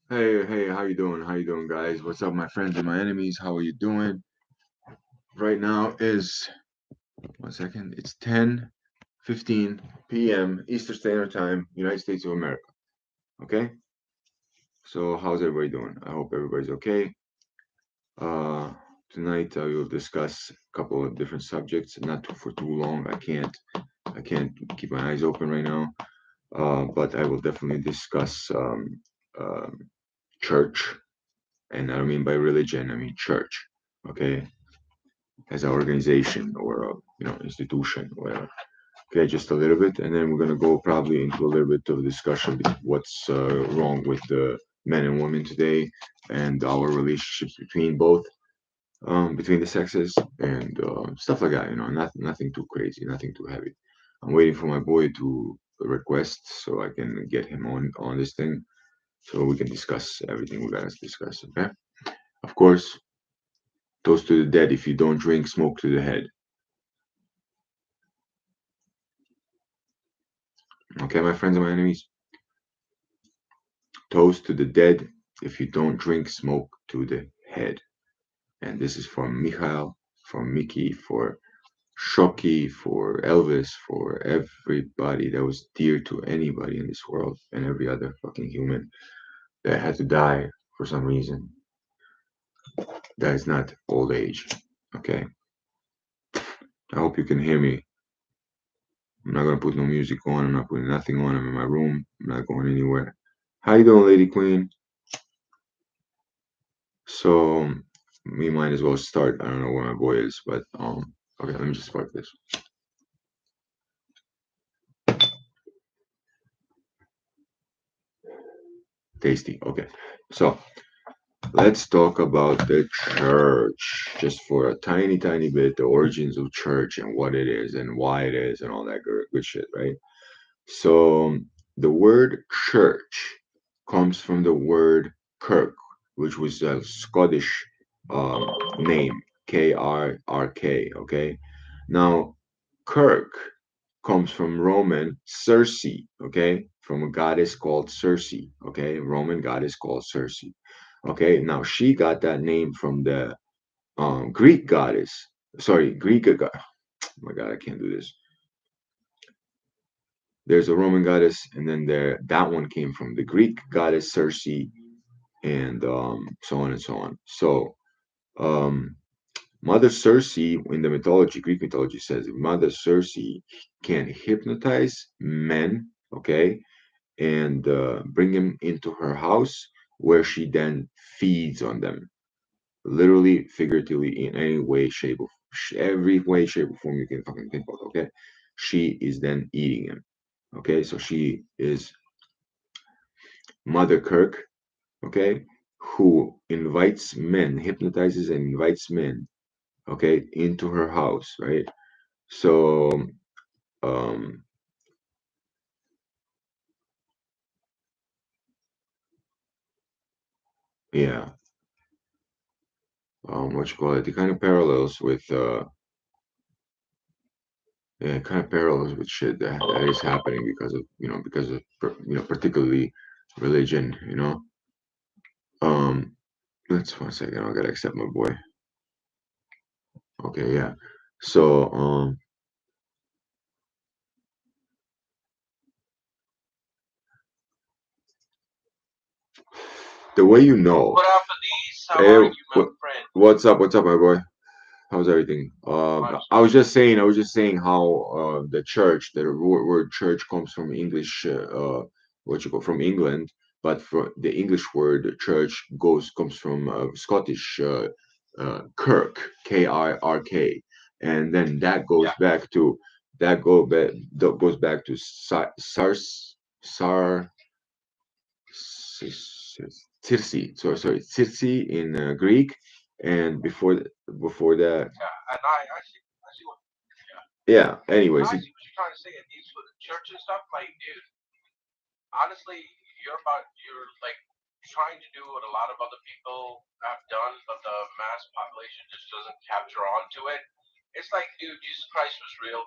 Hey, how you doing? How you doing, guys? What's up, my friends and my enemies? How are you doing? Right now is 1 second. It's 10:15 p.m. Eastern Standard Time, United States of America. Okay. So how's everybody doing? I hope everybody's okay. Uh, Tonight I will discuss a couple of different subjects, not for too long. I can't keep my eyes open right now. But I will definitely discuss um, church, and I don't mean by religion. I mean church. Okay, as an organization or a institution, whatever. Okay, just a little bit, and then we're gonna go probably into a little bit of discussion what's wrong with the men and women today, and our relationships between the sexes, and stuff like that. Nothing too crazy, nothing too heavy. I'm waiting for my boy to request so I can get him on this thing so we can discuss everything we gotta discuss. Okay, of course, toast to the dead. If you don't drink, smoke to the head. Okay, my friends and my enemies. Toast to the dead. If you don't drink, smoke to the head. And this is for Michael, for Mickey, for Shocky, for Elvis, for everybody that was dear to anybody in this world and every other fucking human that had to die for some reason. That is not old age. Okay? I hope you can hear me. I'm not gonna put no music on. I'm not putting nothing on. I'm in my room. I'm not going anywhere. How you doing, Lady Queen? So we might as well start. I don't know where my boy is, but okay, let me just spark this. Tasty. Okay. So let's talk about the church just for a tiny, tiny bit, the origins of church and what it is and why it is and all that good shit, right? So the word church comes from the word kirk, which was a Scottish name, Krrk. Okay. Now, Kirk comes from Roman Circe, okay, from a goddess called Circe, okay, Roman goddess called Circe, okay. Now she got that name from the Greek goddess. Sorry, oh my God, I can't do this. There's a Roman goddess, and then that one came from the Greek goddess Circe, and so on and so on. So um, Mother Circe in the mythology, Greek mythology says Mother Circe can hypnotize men, okay, and bring them into her house where she then feeds on them, literally, figuratively, in any way, shape, or every way, shape, or form you can fucking think of. Okay, she is then eating him. Okay, so she is Mother Kirk. Okay, who invites men, hypnotizes and invites men. Okay, into her house, right? So, um, yeah, what you call it? It kind of parallels with yeah, it kind of parallels with shit that is happening because of particularly religion. Um, let's 1 second. I gotta accept my boy. Okay, yeah. So the way you know. What up, Adis? How Hey, are you, my friend? what's up? What's up, my boy? How's everything? Much I was love. just saying. I was just saying how the church, the word church comes from English. What you call from England, but for the English word church comes from Scottish kirk, Kirk, and then that goes Yeah, back to Sar Circe. Sorry, Circe in Greek, and before that, yeah. And I see what, yeah. yeah. And Anyways, I see what you're trying to say, Adis, with the church and stuff. Like, dude, honestly, you're like trying to do what a lot of other people have done, but the mass population just doesn't capture onto it. It's like, dude, Jesus Christ was real.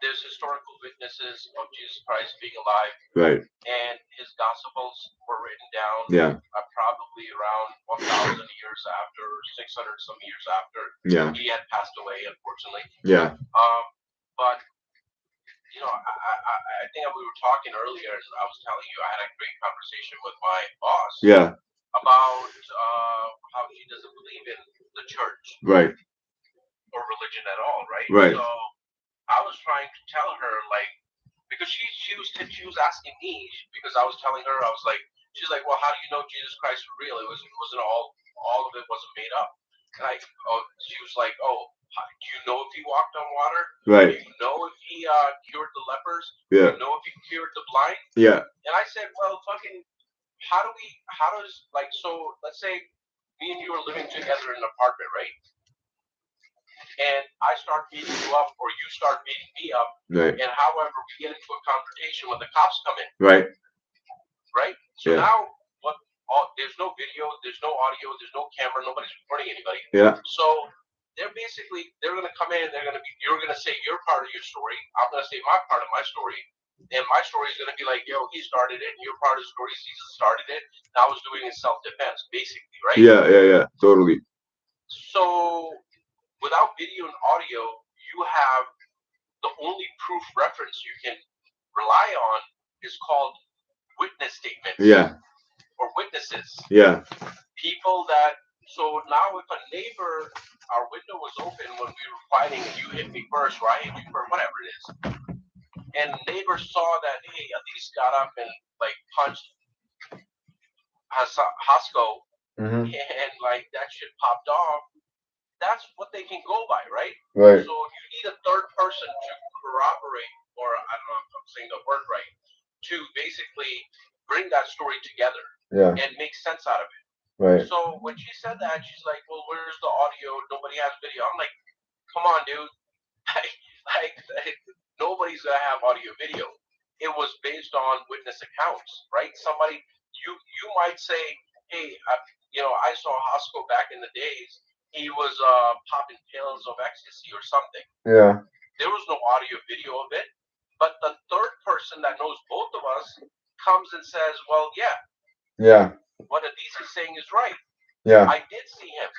there's historical witnesses of Jesus Christ being alive, Right. and his Gospels were written down Yeah. probably around 1,000 years after, 600 some years after Yeah. he had passed away, unfortunately. Yeah. But you know, I think we were talking earlier, and I was telling you I had a great conversation with my boss. Yeah. About how she doesn't believe in the church. Right. Or religion at all, right? Right. So I was trying to tell her, like, because she was asking me, because I was telling her, I was like, she's like, well, how do you know Jesus Christ was real? It wasn't all of it wasn't made up. And she was like, oh, do you know if he walked on water? Right. Do you know if he cured the lepers? Yeah. Do you know if he cured the blind? Yeah. And I said, well, fucking, so let's say me and you are living together in an apartment, right? And I start beating you up, or you start beating me up, right? And however we get into a confrontation when the cops come in, right? So yeah. now there's no video, there's no audio, there's no camera, nobody's recording anybody. Yeah. So they're gonna come in, you're gonna say your part of your story, I'm gonna say my part of my story, and my story is gonna be like, yo, he started it, and your part of the story is he started it, and I was doing it in self-defense, basically, right? Yeah, totally. So without video and audio, you have the only proof reference you can rely on is called witness statements. Yeah. Or witnesses. Yeah. People that, so now if a neighbor, our window was open when we were fighting and you hit me first, or I hit you first, whatever it is, and neighbor saw that, hey, Elise got up and like punched Hasko, and like that shit popped off, that's what they can go by, right? Right. So if you need a third person to corroborate, or I don't know if I'm saying the word right, to basically bring that story together, and make sense out of it. Right. So when she said that, she's like, well, where's the audio? Nobody has video. I'm like, come on, dude. like nobody's gonna have audio video. It was based on witness accounts, right? Somebody, you might say, hey, I saw Hasko back in the days. He was popping pills of ecstasy or something. Yeah. There was no audio video of it, but the third person that knows both of us comes and says, well, yeah, what Adis is saying is right. Yeah. I did see him.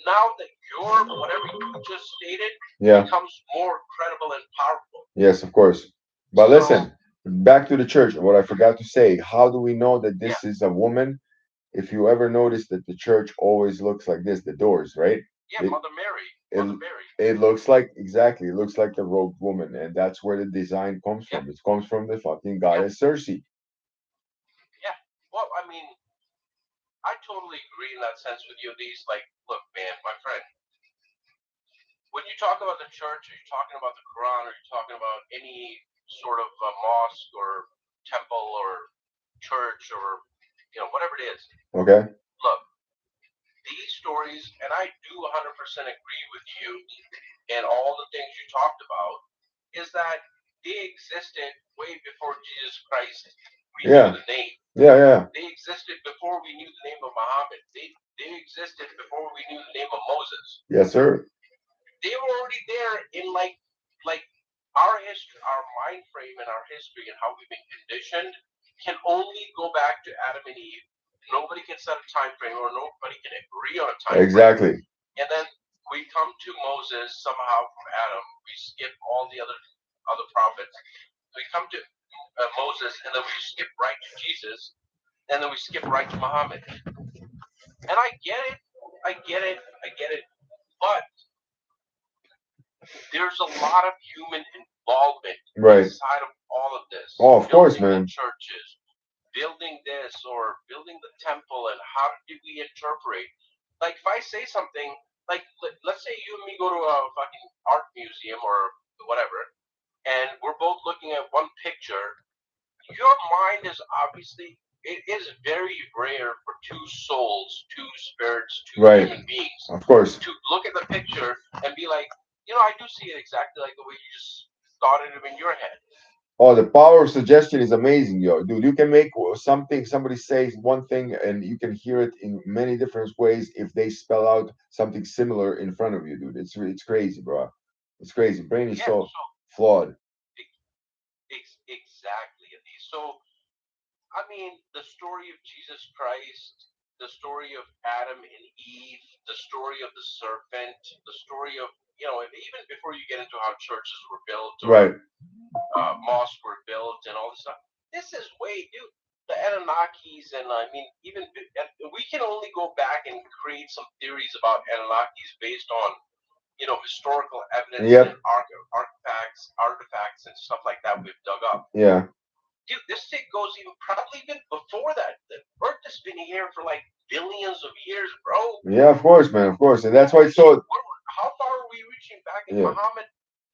Now that whatever you just stated becomes more credible and powerful. Yes, of course. But listen, back to the church. What I forgot to say, how do we know that this is a woman? If you ever notice that the church always looks like this, the doors, right? Yeah, Mother Mary. It looks like, exactly, it looks like the robed woman, and that's where the design comes from. It comes from the fucking goddess Circe. Yeah. Well, I mean, I totally agree in that sense with you. Like, look, man, my friend, when you talk about the church, are you talking about the Quran, or are you talking about any sort of mosque or temple or church or whatever it is? Okay. Look, these stories, and I do 100% agree with you and all the things you talked about, is that they existed way before Jesus Christ. We knew the name. Yeah. They existed before we knew the name of Muhammad. They existed before we knew the name of Moses. Yes, sir. They were already there in like our history, our mind frame, and our history, and how we've been conditioned can only go back to Adam and Eve. Nobody can set a time frame, or nobody can agree on a time frame. And then we come to Moses somehow from Adam. We skip all the other prophets. We come to Moses, and then we skip right to Jesus, and then we skip right to Muhammad. And I get it, but there's a lot of human involvement inside of all of this. Oh, of course, man. Churches, building this or building the temple, and how do we interpret? Like, if I say something, like, let's say you and me go to a fucking art museum or whatever, and we're both looking at one picture. Your mind is obviously, it is very rare for two souls, two spirits, two human beings, of course, to look at the picture and be like, I do see it exactly like the way you just thought it in your head. Oh, the power of suggestion is amazing, yo, dude. You can make somebody says one thing, and you can hear it in many different ways if they spell out something similar in front of you, dude. It's crazy, bro. It's crazy. Brain is so flawed. So, I mean, the story of Jesus Christ, the story of Adam and Eve, the story of the serpent, the story of, even before you get into how churches were built or Right. mosques were built and all this stuff. This is way, dude. The Anunnakis, and I mean, even we can only go back and create some theories about Anunnakis based on, historical evidence Yep. and artifacts and stuff like that we've dug up. Yeah. Dude, this thing goes probably even before that. The Earth has been here for like billions of years, bro. Yeah, of course, man, of course, and that's why it's so. How far are we reaching back? And Yeah. Muhammad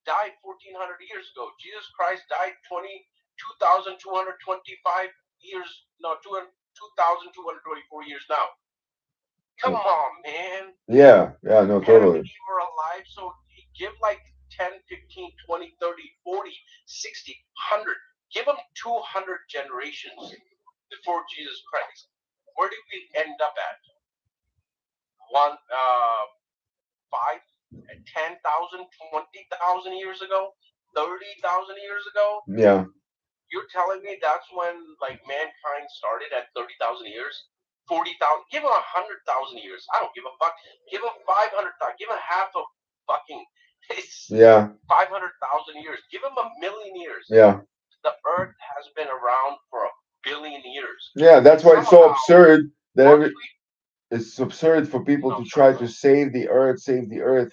died 1400 years ago. Jesus Christ died 22,225 years. No, 2,224 years now. Come on, man. Yeah, no, totally. And you were alive, so give like 10, 15, 20, 30, 40, 60, 100. Give them 200 generations before Jesus Christ. Where did we end up at? 5, 10,000, 20,000 years ago, 30,000 years ago. Yeah. You're telling me that's when like mankind started at 30,000 years, 40,000? Give them 100,000 years. I don't give a fuck. Give them 500,000. Give them half of fucking. It's 500,000 years. Give them 1,000,000 years. Yeah. The Earth has been around for 1,000,000,000 years. Yeah, that's why it's so absurd that it's absurd for people to try to save the earth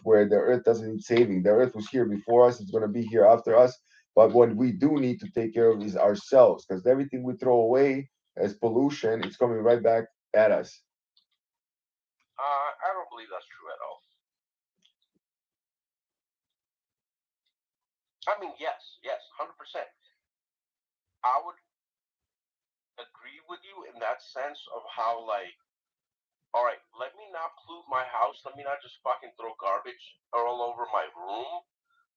where the earth doesn't need saving. The earth was here before us, it's going to be here after us. But what we do need to take care of is ourselves, because everything we throw away as pollution, it's coming right back at us. I don't believe that's true at all. I mean, yes, 100%. I would agree with you in that sense of how, like, all right, let me not pollute my house. Let me not just fucking throw garbage all over my room.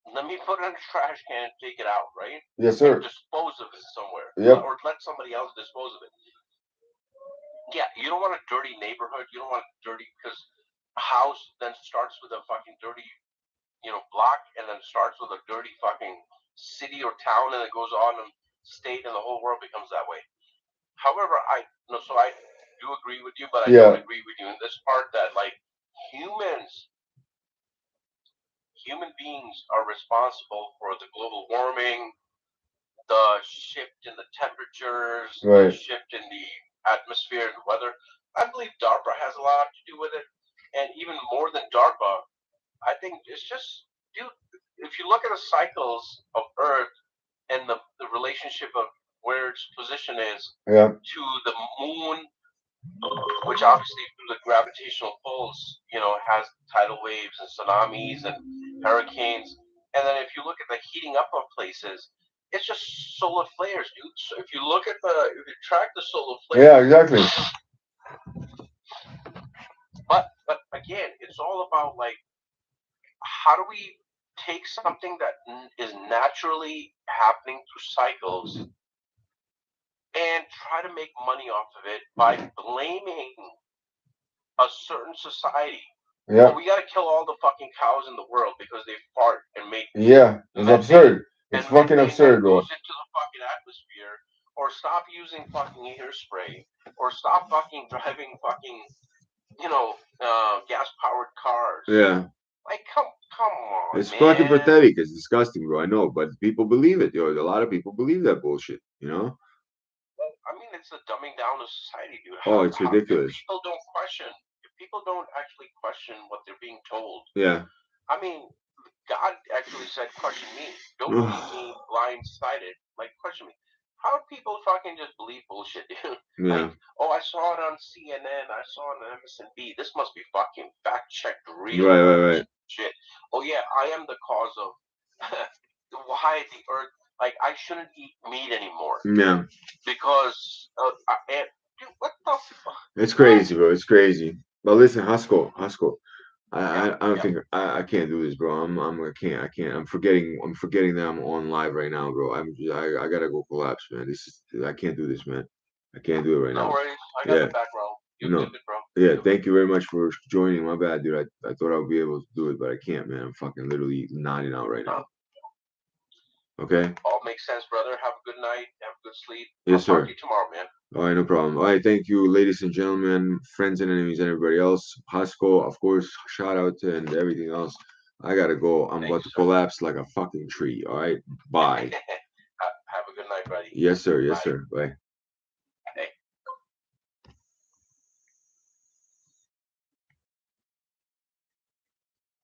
Let me put it in a trash can and take it out, right? Yes, sir. And dispose of it somewhere. Yep. Or let somebody else dispose of it. Yeah, you don't want a dirty neighborhood. You don't want a dirty, because a house then starts with a fucking dirty, block, and then starts with a dirty fucking city or town, and it goes on and state, and the whole world becomes that way. However, I do agree with you, but I don't agree with you in this part that like human beings are responsible for the global warming, the shift in the temperatures, the shift in the atmosphere and weather. I believe DARPA has a lot to do with it, and even more than DARPA, I think it's just, dude, if you look at the cycles of Earth and the relationship of where its position is to the moon, which obviously through the gravitational pulls, has tidal waves and tsunamis and hurricanes. And then if you look at the heating up of places, it's just solar flares, dude. So if you look at if you track the solar flares. Yeah, exactly. But again, it's all about like, how do we take something that is naturally happening through cycles and try to make money off of it by blaming a certain society? Yeah. Well, we got to kill all the fucking cows in the world because they fart and make. Yeah, it's absurd. It's fucking absurd, bro. Goes into the fucking atmosphere, or stop using fucking hairspray, or stop fucking driving fucking, gas-powered cars. Yeah. Like, come on, it's man. Fucking pathetic. It's disgusting, bro. I know, but people believe it. A lot of people believe that bullshit. Well, I mean, it's a dumbing down of society, dude. It's ridiculous. If people don't question. If people don't actually question what they're being told. Yeah. I mean, God actually said, "Question me. Don't believe me blindsided. Like, question me." How do people fucking just believe bullshit, dude? Yeah. Like, I saw it on CNN. I saw it on MSNBC. This must be fucking fact checked, real. Right. Shit. Oh yeah, I am the cause of why the Earth. Like, I shouldn't eat meat anymore. Yeah. Because dude, what the fuck? It's crazy, bro. It's crazy. But listen, Haskell. I don't think I can't do this, bro. I can't. I'm forgetting that I'm on live right now, bro. I gotta go collapse, man. I can't do this, man. I can't do it right now. No worries. I got the back row. You did it, bro. Yeah, thank you very much for joining. My bad, dude. I thought I would be able to do it, but I can't, man. I'm fucking literally nodding out right now. Okay? I'll make makes sense, brother. Have a good night. Have a good sleep. Yes, I'll talk sir. to you tomorrow, man. All right, no problem. All right, thank you, ladies and gentlemen, friends and enemies, and everybody else. Hasko, of course, shout out to and everything else. I gotta go. I'm Thank about you, to sir. collapse like a fucking tree. All right, bye. Have a good night, buddy. Yes, sir. Yes, Bye. sir. Bye.